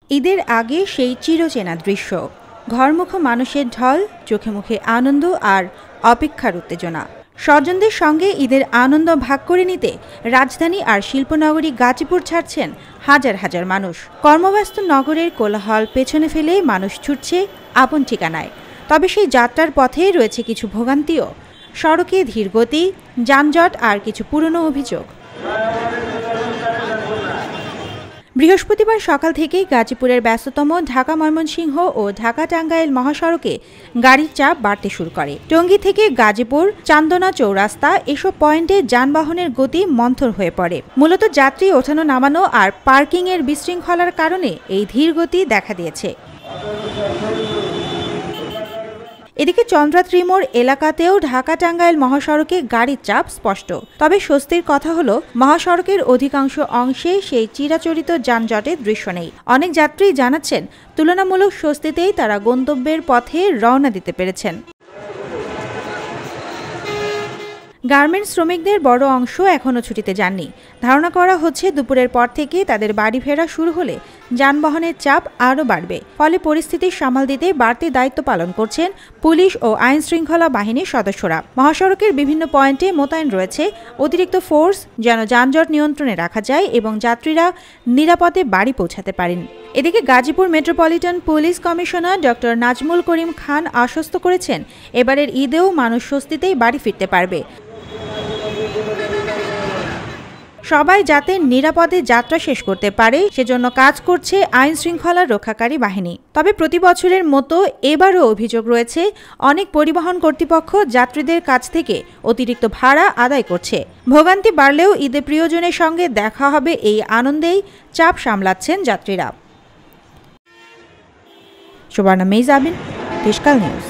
ঈদের আগে সেই চিরচেনা দৃশ্য, ঘরমুখো মানুষের ঢল, চোখে মুখে আনন্দ আর অপেক্ষার উত্তেজনা। স্বজনদের সঙ্গে ঈদের আনন্দ ভাগ করে নিতে রাজধানী আর শিল্পনগরী গাজীপুর ছাড়ছেন হাজার হাজার মানুষ। কর্মব্যস্ত নগরের কোলাহল পেছনে ফেলে মানুষ ছুটছে আপন ঠিকানায়। তবে সেই যাত্রার পথে রয়েছে কিছু ভোগান্তিও, সড়কে ধীরগতি, যানজট আর কিছু পুরনো অভিযোগ। বৃহস্পতিবার সকাল থেকেই গাজীপুরের ব্যস্ততম ঢাকা ময়মনসিংহ ও ঢাকা টাঙ্গাইল মহাসড়কে গাড়ির চাপ বাড়তে শুরু করে। টঙ্গী থেকে গাজীপুর, চান্দনা চৌরাস্তা এসব পয়েন্টে যানবাহনের গতি মন্থর হয়ে পড়ে। মূলত যাত্রী ওঠানো নামানো আর পার্কিংয়ের বিশৃঙ্খলার কারণে এই ধীর গতি দেখা দিয়েছে। এদিকে চন্দ্রা ত্রিমোড় এলাকাতেও ঢাকা টাঙ্গাইল মহাসড়কে গাড়ির চাপ স্পষ্ট। তবে স্বস্তির কথা হলো, মহাসড়কের অধিকাংশ অংশে সেই চিরাচরিত যানজটের দৃশ্য নেই। অনেক যাত্রী জানাচ্ছেন, তুলনামূলক স্বস্তিতেই তারা গন্তব্যের পথে রওনা দিতে পেরেছেন। গার্মেন্টস শ্রমিকদের বড় অংশ এখনও ছুটিতে যাননি। ধারণা করা হচ্ছে দুপুরের পর থেকে তাদের বাড়ি ফেরা শুরু হলে যানবাহনের চাপ আরও বাড়বে। ফলে পরিস্থিতি সামাল দিতে বাড়তি দায়িত্ব পালন করছেন পুলিশ ও আইন শৃঙ্খলা বাহিনীর সদস্যরা। মহাসড়কের বিভিন্ন পয়েন্টে মোতায়েন রয়েছে অতিরিক্ত ফোর্স, যেন যানজট নিয়ন্ত্রণে রাখা যায় এবং যাত্রীরা নিরাপদে বাড়ি পৌঁছাতে পারেন। এদিকে Gazipur metropolitan police commissioner doctor Nazmul Karim Khan আশ্বস্ত করেছেন, এবারের ঈদেও মানুষ স্বস্তিতেই বাড়ি ফিরতে পারবে। সবাই যাতে নিরাপদে যাত্রা শেষ করতে পারে সেজন্য কাজ করছে আইন শৃঙ্খলা রক্ষাকারী বাহিনী। তবে প্রতি বছরের মতো এবারও অভিযোগ রয়েছে, অনেক পরিবহন কর্তৃপক্ষ যাত্রীদের কাছ থেকে অতিরিক্ত ভাড়া আদায় করছে। ভোগান্তি বাড়লেও ঈদে প্রিয়জনের সঙ্গে দেখা হবে এই আনন্দেই চাপ সামলাচ্ছেন যাত্রীরা। সুবর্ণা মেইজাবিন, দেশকাল নিউজ।